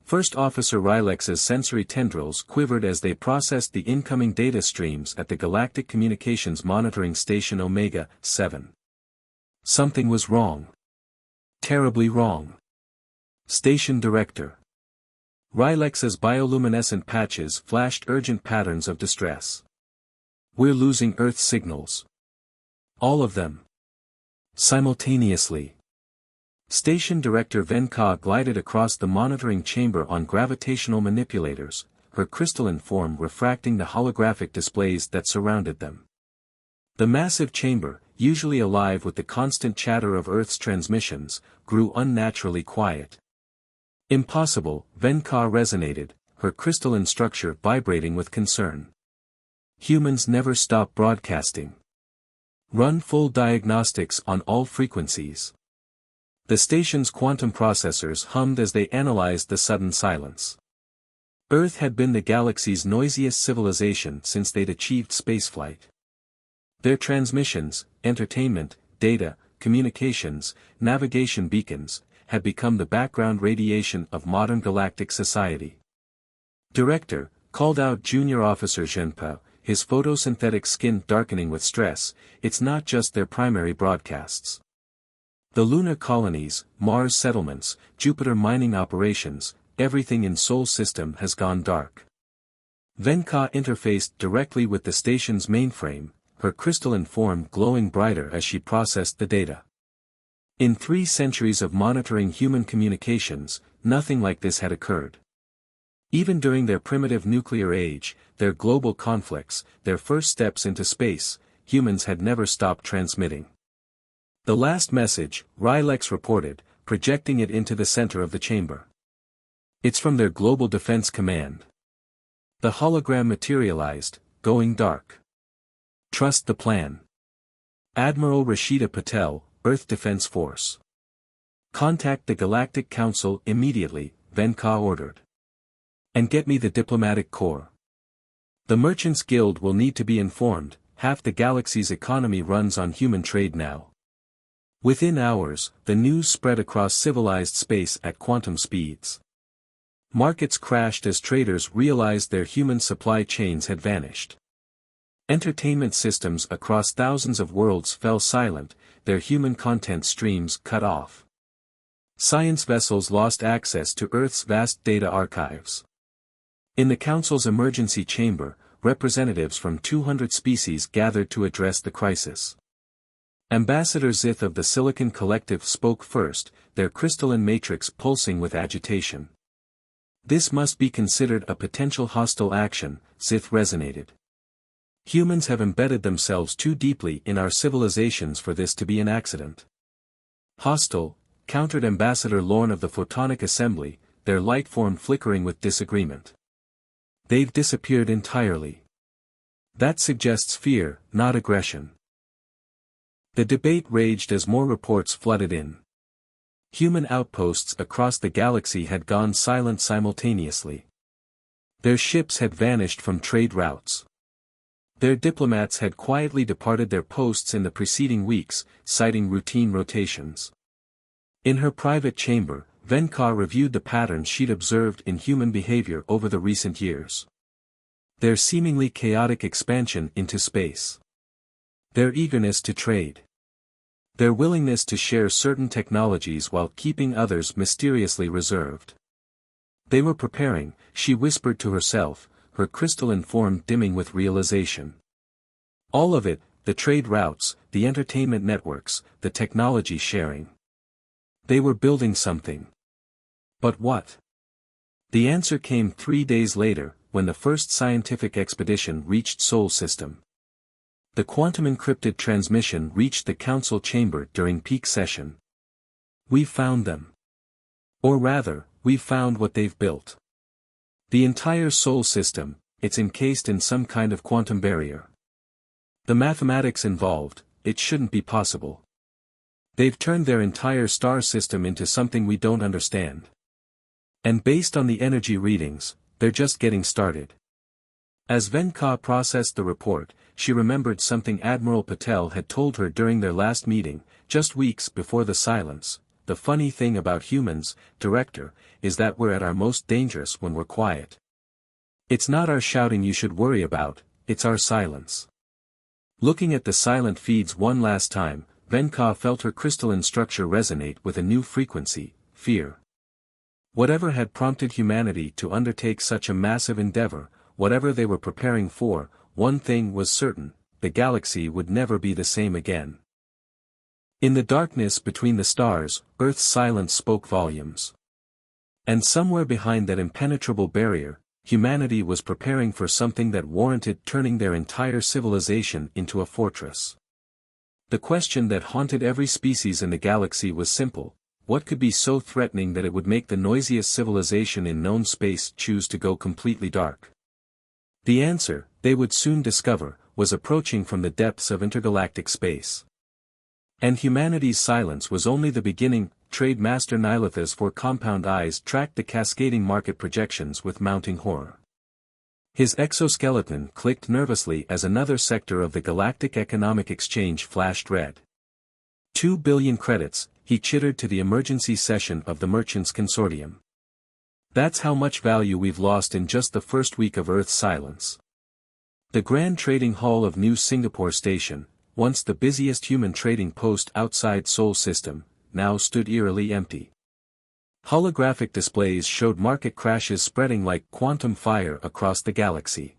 First Officer Rylex's sensory tendrils quivered as they processed the incoming data streams at the Galactic Communications Monitoring Station Omega-7. Something was wrong. Terribly wrong. Station Director. Rylex's bioluminescent patches flashed urgent patterns of distress. We're losing Earth signals. All of them. Simultaneously. Station Director Venka glided across the monitoring chamber on gravitational manipulators, her crystalline form refracting the holographic displays that surrounded them. The massive chamber, usually alive with the constant chatter of Earth's transmissions, grew unnaturally quiet. Impossible, Venka resonated, her crystalline structure vibrating with concern. Humans never stop broadcasting. Run full diagnostics on all frequencies. The station's quantum processors hummed as they analyzed the sudden silence. Earth had been the galaxy's noisiest civilization since they'd achieved spaceflight. Their transmissions, entertainment, data, communications, navigation beacons, had become the background radiation of modern galactic society. Director, called out Junior Officer Zhenpa, his photosynthetic skin darkening with stress, it's not just their primary broadcasts. The lunar colonies, Mars settlements, Jupiter mining operations, everything in Sol system has gone dark. Venka interfaced directly with the station's mainframe, her crystalline form glowing brighter as she processed the data. In 3 centuries of monitoring human communications, nothing like this had occurred. Even during their primitive nuclear age, their global conflicts, their first steps into space, humans had never stopped transmitting. The last message, Rylex reported, projecting it into the center of the chamber. It's from their Global Defense Command. The hologram materialized, going dark. Trust the plan. Admiral Rashida Patel, Earth Defense Force. Contact the Galactic Council immediately, Venka ordered. And get me the diplomatic corps. The Merchants Guild will need to be informed, half the galaxy's economy runs on human trade now. Within hours, the news spread across civilized space at quantum speeds. Markets crashed as traders realized their human supply chains had vanished. Entertainment systems across thousands of worlds fell silent, their human content streams cut off. Science vessels lost access to Earth's vast data archives. In the Council's emergency chamber, representatives from 200 species gathered to address the crisis. Ambassador Zith of the Silicon Collective spoke first, their crystalline matrix pulsing with agitation. This must be considered a potential hostile action, Zith resonated. Humans have embedded themselves too deeply in our civilizations for this to be an accident. Hostile, countered Ambassador Lorne of the Photonic Assembly, their light form flickering with disagreement. They've disappeared entirely. That suggests fear, not aggression. The debate raged as more reports flooded in. Human outposts across the galaxy had gone silent simultaneously. Their ships had vanished from trade routes. Their diplomats had quietly departed their posts in the preceding weeks, citing routine rotations. In her private chamber, Venka reviewed the patterns she'd observed in human behavior over the recent years. Their seemingly chaotic expansion into space. Their eagerness to trade. Their willingness to share certain technologies while keeping others mysteriously reserved. They were preparing, she whispered to herself, her crystalline form dimming with realization. All of it, the trade routes, the entertainment networks, the technology sharing. They were building something. But what? The answer came 3 days later, when the first scientific expedition reached Sol system. The quantum-encrypted transmission reached the council chamber during peak session. We've found them. Or rather, we've found what they've built. The entire Sol system, it's encased in some kind of quantum barrier. The mathematics involved, it shouldn't be possible. They've turned their entire star system into something we don't understand. And based on the energy readings, they're just getting started. As Venka processed the report, she remembered something Admiral Patel had told her during their last meeting, just weeks before the silence. the funny thing about humans, director, is that we're at our most dangerous when we're quiet. It's not our shouting you should worry about, it's our silence. Looking at the silent feeds one last time, Venka felt her crystalline structure resonate with a new frequency, fear. Whatever had prompted humanity to undertake such a massive endeavor, whatever they were preparing for, one thing was certain, the galaxy would never be the same again. In the darkness between the stars, Earth's silence spoke volumes. And somewhere behind that impenetrable barrier, humanity was preparing for something that warranted turning their entire civilization into a fortress. The question that haunted every species in the galaxy was simple: what could be so threatening that it would make the noisiest civilization in known space choose to go completely dark? The answer, they would soon discover, was approaching from the depths of intergalactic space. And humanity's silence was only the beginning. Trade Master Nilith's four compound eyes tracked the cascading market projections with mounting horror. His exoskeleton clicked nervously as another sector of the Galactic Economic Exchange flashed red. 2 billion credits, he chittered to the emergency session of the Merchants Consortium. That's how much value we've lost in just the first week of Earth's silence. The Grand Trading Hall of New Singapore Station, once the busiest human trading post outside Seoul system, now stood eerily empty. Holographic displays showed market crashes spreading like quantum fire across the galaxy.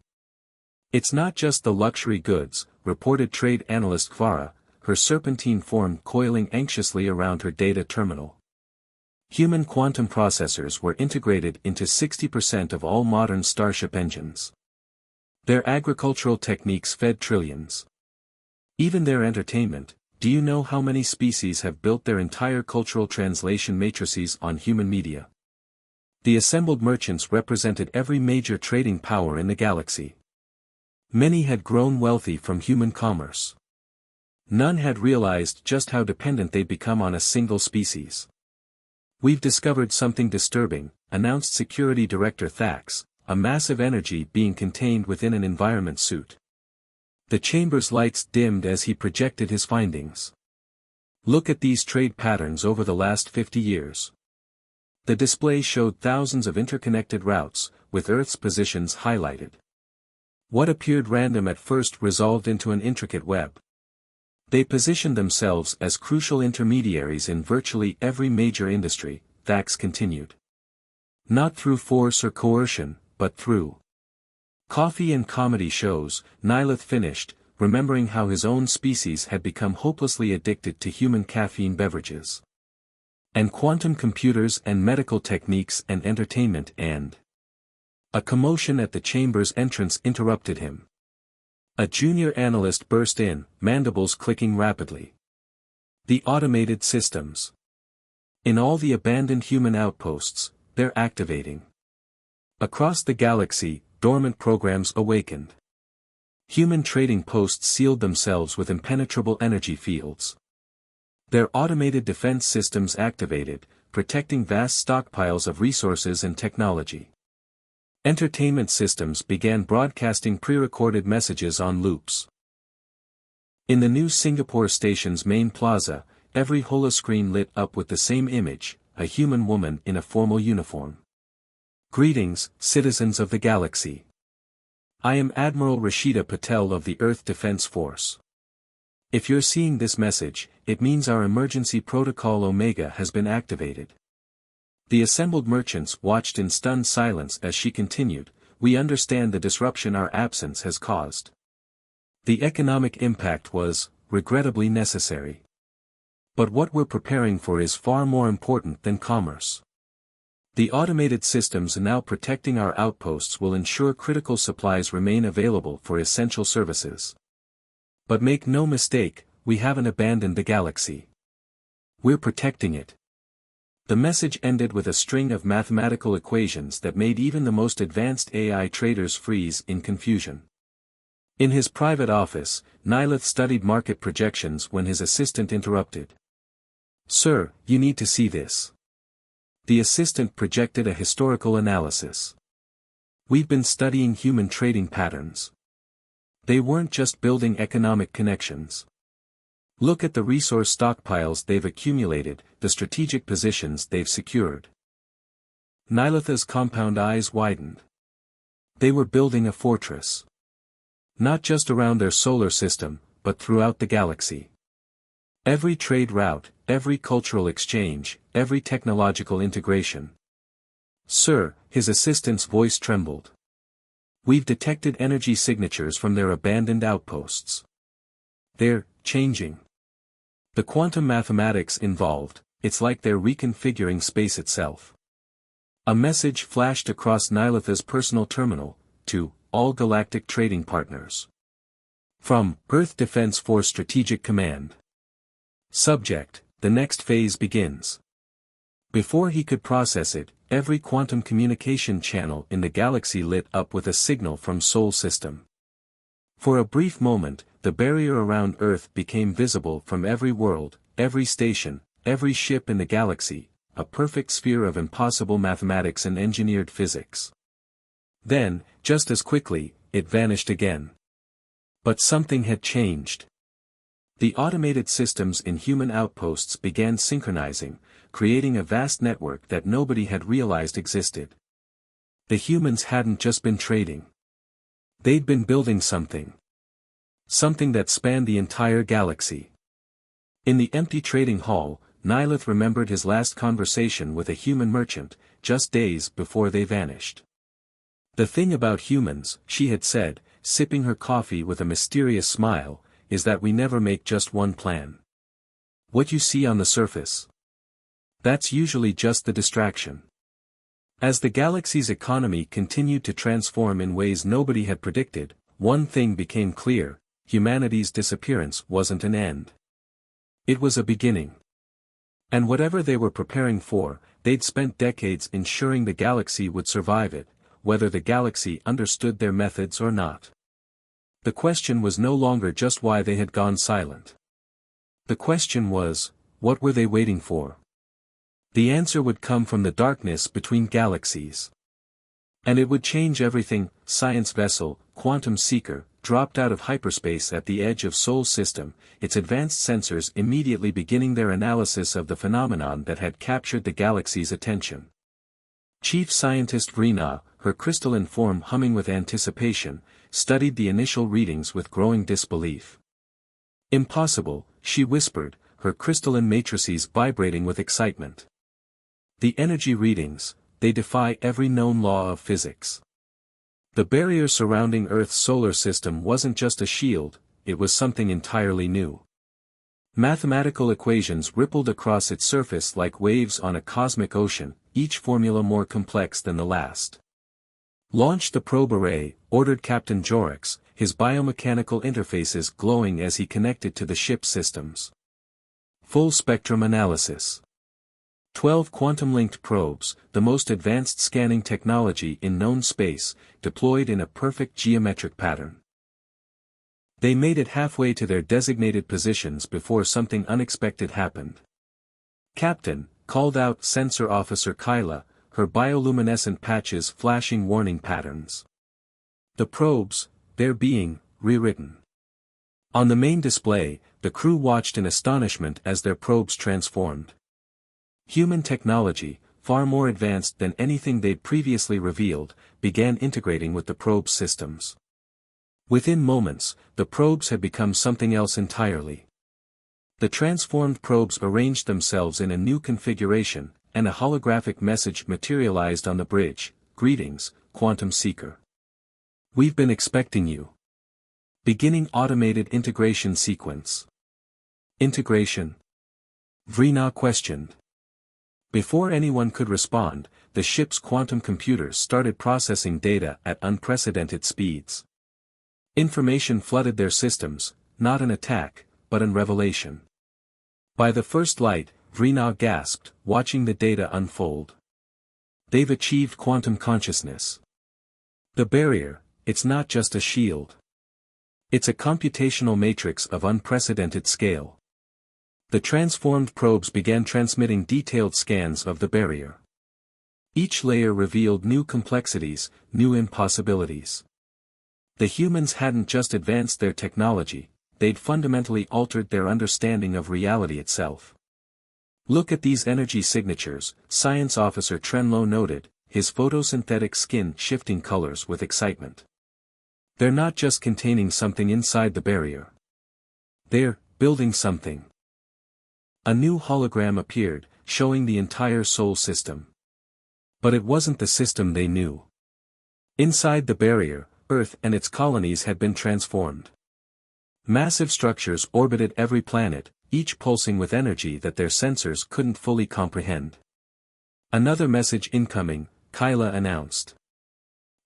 It's not just the luxury goods, reported trade analyst Kvara, her serpentine form coiling anxiously around her data terminal. Human quantum processors were integrated into 60% of all modern starship engines. Their agricultural techniques fed trillions. Even their entertainment. Do you know how many species have built their entire cultural translation matrices on human media? The assembled merchants represented every major trading power in the galaxy. Many had grown wealthy from human commerce. None had realized just how dependent they'd become on a single species. We've discovered something disturbing, announced Security Director Thax, a massive energy being contained within an environment suit. The chamber's lights dimmed as he projected his findings. Look at these trade patterns over the last 50 years. The display showed thousands of interconnected routes, with Earth's positions highlighted. What appeared random at first resolved into an intricate web. They positioned themselves as crucial intermediaries in virtually every major industry, Thax continued. Not through force or coercion, but through coffee and comedy shows, Nilith finished, remembering how his own species had become hopelessly addicted to human caffeine beverages. And quantum computers and medical techniques and entertainment and... A commotion at the chamber's entrance interrupted him. A junior analyst burst in, mandibles clicking rapidly. The automated systems. In all the abandoned human outposts, they're activating. Across the galaxy, dormant programs awakened. Human trading posts sealed themselves with impenetrable energy fields. Their automated defense systems activated, protecting vast stockpiles of resources and technology. Entertainment systems began broadcasting pre-recorded messages on loops. In the new Singapore station's main plaza, every holoscreen lit up with the same image, a human woman in a formal uniform. Greetings, citizens of the galaxy. I am Admiral Rashida Patel of the Earth Defense Force. If you're seeing this message, it means our emergency protocol Omega has been activated. The assembled merchants watched in stunned silence as she continued, we understand the disruption our absence has caused. The economic impact was, regrettably necessary. But what we're preparing for is far more important than commerce. The automated systems now protecting our outposts will ensure critical supplies remain available for essential services. But make no mistake, we haven't abandoned the galaxy. We're protecting it. The message ended with a string of mathematical equations that made even the most advanced AI traders freeze in confusion. In his private office, Nilith studied market projections when his assistant interrupted. Sir, you need to see this. The assistant projected a historical analysis. We've been studying human trading patterns. They weren't just building economic connections. Look at the resource stockpiles they've accumulated, the strategic positions they've secured. Nylatha's compound eyes widened. They were building a fortress. Not just around their solar system, but throughout the galaxy. Every trade route, every cultural exchange, every technological integration. Sir, his assistant's voice trembled. We've detected energy signatures from their abandoned outposts. They're changing. The quantum mathematics involved, it's like they're reconfiguring space itself. A message flashed across Nylatha's personal terminal, to all galactic trading partners. From Earth Defense Force Strategic Command. Subject, the next phase begins. Before he could process it, every quantum communication channel in the galaxy lit up with a signal from Sol System. For a brief moment, the barrier around Earth became visible from every world, every station, every ship in the galaxy, a perfect sphere of impossible mathematics and engineered physics. Then, just as quickly, it vanished again. But something had changed. The automated systems in human outposts began synchronizing, creating a vast network that nobody had realized existed. The humans hadn't just been trading. They'd been building something. Something that spanned the entire galaxy. In the empty trading hall, Nylath remembered his last conversation with a human merchant, just days before they vanished. The thing about humans, she had said, sipping her coffee with a mysterious smile, is that we never make just one plan. What you see on the surface. That's usually just the distraction. As the galaxy's economy continued to transform in ways nobody had predicted, one thing became clear: humanity's disappearance wasn't an end. It was a beginning. And whatever they were preparing for, they'd spent decades ensuring the galaxy would survive it, whether the galaxy understood their methods or not. The question was no longer just why they had gone silent. The question was, what were they waiting for? The answer would come from the darkness between galaxies. And it would change everything. Science vessel, Quantum Seeker, dropped out of hyperspace at the edge of Sol System, its advanced sensors immediately beginning their analysis of the phenomenon that had captured the galaxy's attention. Chief Scientist Vrina, her crystalline form humming with anticipation, studied the initial readings with growing disbelief. Impossible, she whispered, her crystalline matrices vibrating with excitement. The energy readings, they defy every known law of physics. The barrier surrounding Earth's solar system wasn't just a shield, it was something entirely new. Mathematical equations rippled across its surface like waves on a cosmic ocean, each formula more complex than the last. Launch the probe array, ordered Captain Jorix, his biomechanical interfaces glowing as he connected to the ship's systems. Full spectrum analysis. 12 quantum-linked probes, the most advanced scanning technology in known space, deployed in a perfect geometric pattern. They made it halfway to their designated positions before something unexpected happened. Captain, called out Sensor Officer Kyla, her bioluminescent patches flashing warning patterns. The probes, they're being rewritten. On the main display, the crew watched in astonishment as their probes transformed. Human technology, far more advanced than anything they'd previously revealed, began integrating with the probe's systems. Within moments, the probes had become something else entirely. The transformed probes arranged themselves in a new configuration, and a holographic message materialized on the bridge: "Greetings, Quantum Seeker. We've been expecting you." Beginning automated integration sequence. Integration? Vrina questioned. Before anyone could respond, the ship's quantum computers started processing data at unprecedented speeds. Information flooded their systems, not an attack, but an revelation. By the first light, Vrina gasped, watching the data unfold. They've achieved quantum consciousness. The barrier, it's not just a shield. It's a computational matrix of unprecedented scale. The transformed probes began transmitting detailed scans of the barrier. Each layer revealed new complexities, new impossibilities. The humans hadn't just advanced their technology, they'd fundamentally altered their understanding of reality itself. "Look at these energy signatures," Science Officer Trenlow noted, his photosynthetic skin shifting colors with excitement. "They're not just containing something inside the barrier. They're building something." A new hologram appeared, showing the entire Sol system. But it wasn't the system they knew. Inside the barrier, Earth and its colonies had been transformed. Massive structures orbited every planet, each pulsing with energy that their sensors couldn't fully comprehend. "Another message incoming," Kyla announced.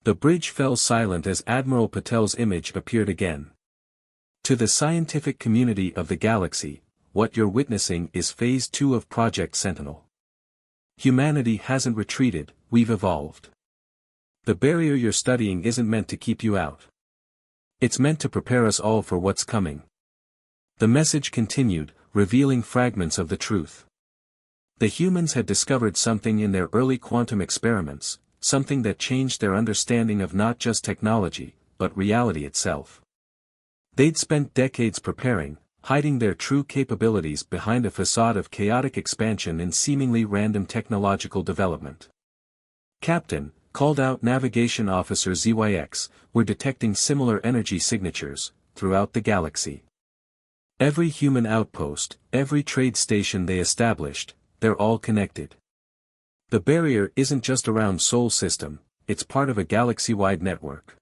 The bridge fell silent as Admiral Patel's image appeared again. "To the scientific community of the galaxy, what you're witnessing is Phase 2 of Project Sentinel. Humanity hasn't retreated, we've evolved. The barrier you're studying isn't meant to keep you out. It's meant to prepare us all for what's coming." The message continued, revealing fragments of the truth. The humans had discovered something in their early quantum experiments, something that changed their understanding of not just technology, but reality itself. They'd spent decades preparing, hiding their true capabilities behind a facade of chaotic expansion and seemingly random technological development. "Captain," called out Navigation Officer ZYX, "we're detecting similar energy signatures throughout the galaxy. Every human outpost, every trade station they established, they're all connected. The barrier isn't just around Sol system, it's part of a galaxy-wide network."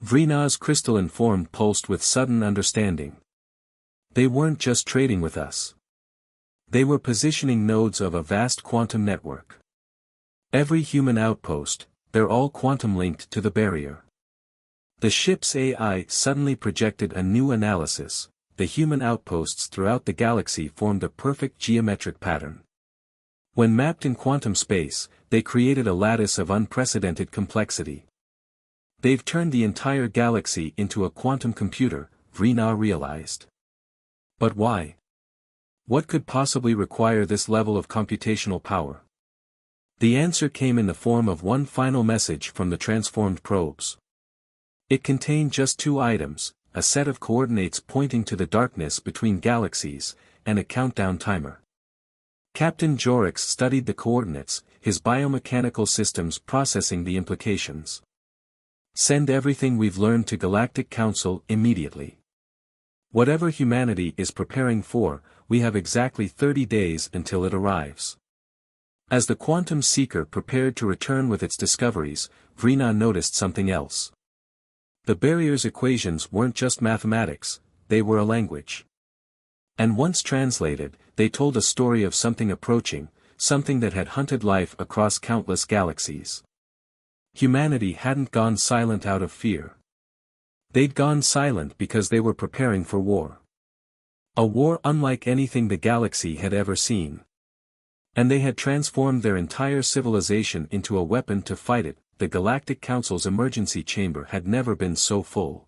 Vrina's crystalline form pulsed with sudden understanding. "They weren't just trading with us. They were positioning nodes of a vast quantum network. Every human outpost, they're all quantum linked to the barrier." The ship's AI suddenly projected a new analysis. The human outposts throughout the galaxy formed a perfect geometric pattern. When mapped in quantum space, they created a lattice of unprecedented complexity. "They've turned the entire galaxy into a quantum computer," Vrina realized. But why? What could possibly require this level of computational power? The answer came in the form of one final message from the transformed probes. It contained just two items, a set of coordinates pointing to the darkness between galaxies, and a countdown timer. Captain Jorix studied the coordinates, his biomechanical systems processing the implications. "Send everything we've learned to Galactic Council immediately. Whatever humanity is preparing for, we have exactly 30 days until it arrives." As the quantum seeker prepared to return with its discoveries, Vrina noticed something else. The barrier's equations weren't just mathematics, they were a language. And once translated, they told a story of something approaching, something that had hunted life across countless galaxies. Humanity hadn't gone silent out of fear. They'd gone silent because they were preparing for war. A war unlike anything the galaxy had ever seen. And they had transformed their entire civilization into a weapon to fight it. The Galactic Council's emergency chamber had never been so full.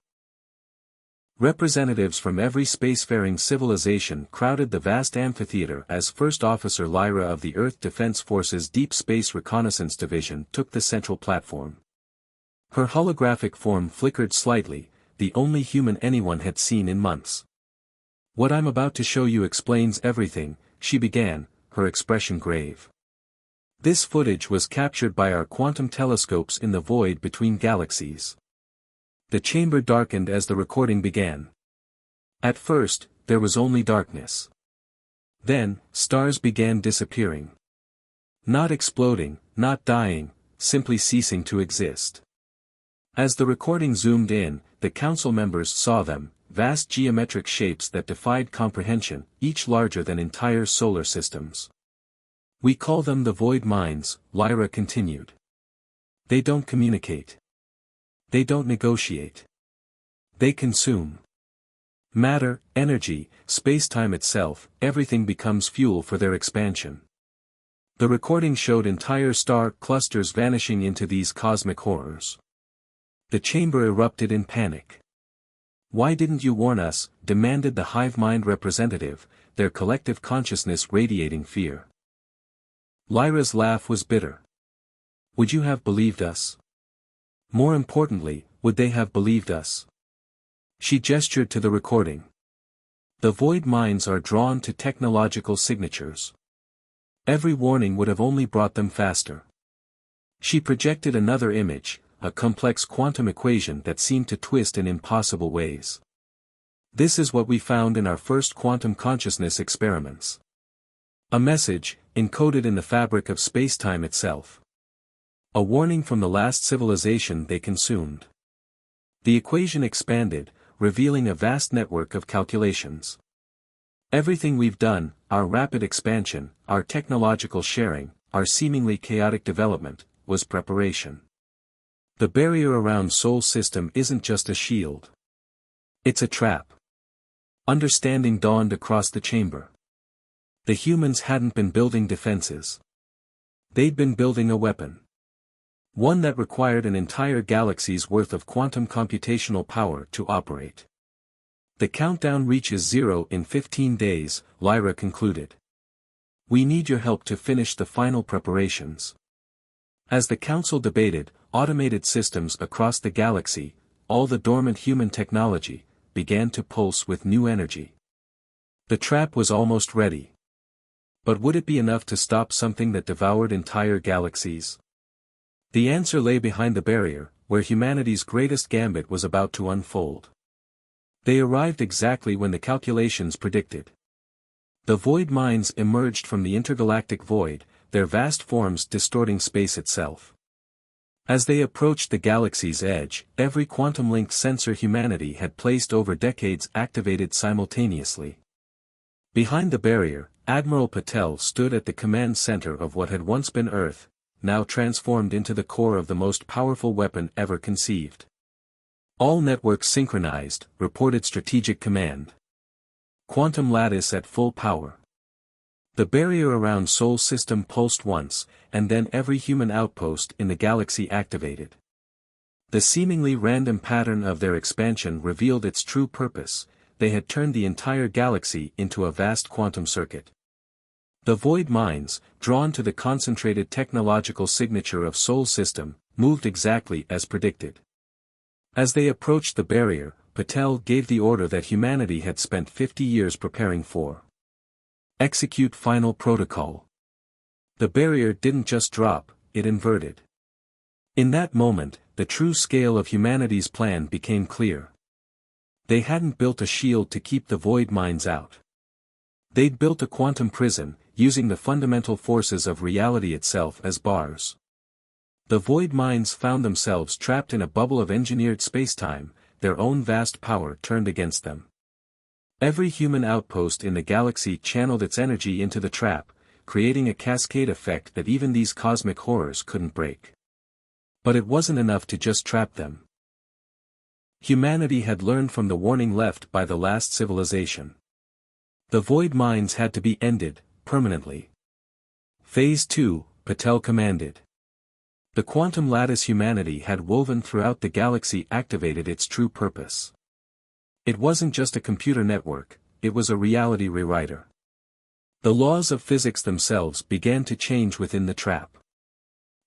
Representatives from every spacefaring civilization crowded the vast amphitheater as First Officer Lyra of the Earth Defense Force's Deep Space Reconnaissance Division took the central platform. Her holographic form flickered slightly, the only human anyone had seen in months. "What I'm about to show you explains everything," she began, her expression grave. "This footage was captured by our quantum telescopes in the void between galaxies." The chamber darkened as the recording began. At first, there was only darkness. Then, stars began disappearing. Not exploding, not dying, simply ceasing to exist. As the recording zoomed in, the council members saw them, vast geometric shapes that defied comprehension, each larger than entire solar systems. "We call them the void minds," Lyra continued. "They don't communicate. They don't negotiate. They consume. Matter, energy, space-time itself, everything becomes fuel for their expansion." The recording showed entire star clusters vanishing into these cosmic horrors. The chamber erupted in panic. "Why didn't you warn us?" demanded the hive mind representative, their collective consciousness radiating fear. Lyra's laugh was bitter. "Would you have believed us? More importantly, would they have believed us? She gestured to the recording. The void minds are drawn to technological signatures. Every warning would have only brought them faster. She projected another image, a complex quantum equation that seemed to twist in impossible ways. This is what we found in our first quantum consciousness experiments. A message, encoded in the fabric of space-time itself. A warning from the last civilization they consumed. The equation expanded, revealing a vast network of calculations. Everything we've done, our rapid expansion, our technological sharing, our seemingly chaotic development, was preparation. The barrier around Sol system isn't just a shield. It's a trap. Understanding dawned across the chamber. The humans hadn't been building defenses. They'd been building a weapon. One that required an entire galaxy's worth of quantum computational power to operate. The countdown reaches 0 in 15 days, Lyra concluded. We need your help to finish the final preparations. As the council debated, automated systems across the galaxy, all the dormant human technology, began to pulse with new energy. The trap was almost ready. But would it be enough to stop something that devoured entire galaxies? The answer lay behind the barrier, where humanity's greatest gambit was about to unfold. They arrived exactly when the calculations predicted. The void minds emerged from the intergalactic void, their vast forms distorting space itself. As they approached the galaxy's edge, every quantum-linked sensor humanity had placed over decades activated simultaneously. Behind the barrier, Admiral Patel stood at the command center of what had once been Earth, now transformed into the core of the most powerful weapon ever conceived. All networks synchronized, reported Strategic Command. Quantum lattice at full power. The barrier around Sol system pulsed once, and then every human outpost in the galaxy activated. The seemingly random pattern of their expansion revealed its true purpose. They had turned the entire galaxy into a vast quantum circuit. The void minds, drawn to the concentrated technological signature of Sol system, moved exactly as predicted. As they approached the barrier, Patel gave the order that humanity had spent 50 years preparing for. Execute final protocol. The barrier didn't just drop, it inverted. In that moment, the true scale of humanity's plan became clear. They hadn't built a shield to keep the void minds out. They'd built a quantum prison, using the fundamental forces of reality itself as bars. The void minds found themselves trapped in a bubble of engineered spacetime, their own vast power turned against them. Every human outpost in the galaxy channeled its energy into the trap, creating a cascade effect that even these cosmic horrors couldn't break. But it wasn't enough to just trap them. Humanity had learned from the warning left by the last civilization. The void minds had to be ended, permanently. Phase 2, Patel commanded. The quantum lattice humanity had woven throughout the galaxy activated its true purpose. It wasn't just a computer network, it was a reality rewriter. The laws of physics themselves began to change within the trap.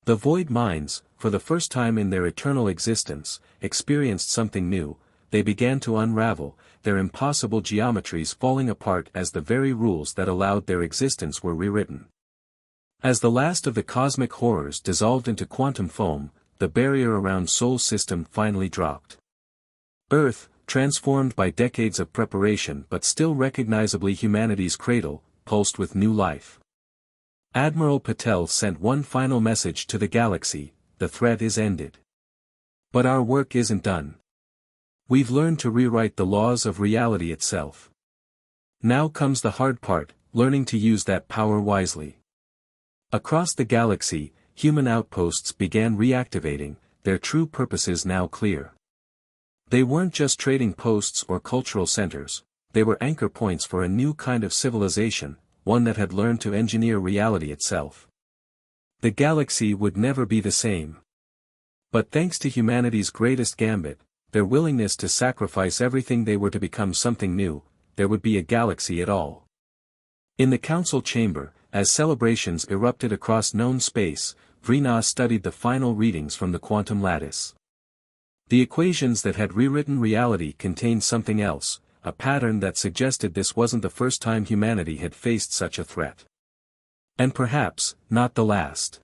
The void minds, for the first time in their eternal existence, experienced something new. They began to unravel, their impossible geometries falling apart as the very rules that allowed their existence were rewritten. As the last of the cosmic horrors dissolved into quantum foam, the barrier around Sol system finally dropped. Earth, transformed by decades of preparation but still recognizably humanity's cradle, pulsed with new life. Admiral Patel sent one final message to the galaxy: the threat is ended. But our work isn't done. We've learned to rewrite the laws of reality itself. Now comes the hard part, learning to use that power wisely. Across the galaxy, human outposts began reactivating, their true purposes now clear. They weren't just trading posts or cultural centers, they were anchor points for a new kind of civilization, one that had learned to engineer reality itself. The galaxy would never be the same. But thanks to humanity's greatest gambit, their willingness to sacrifice everything they were to become something new, there would be a galaxy at all. In the council chamber, as celebrations erupted across known space, Vrina studied the final readings from the quantum lattice. The equations that had rewritten reality contained something else, a pattern that suggested this wasn't the first time humanity had faced such a threat. And perhaps, not the last.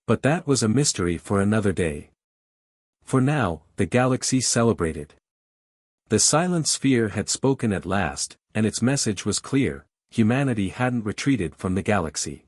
But that was a mystery for another day. For now, the galaxy celebrated. The silent sphere had spoken at last, and its message was clear: humanity hadn't retreated from the galaxy.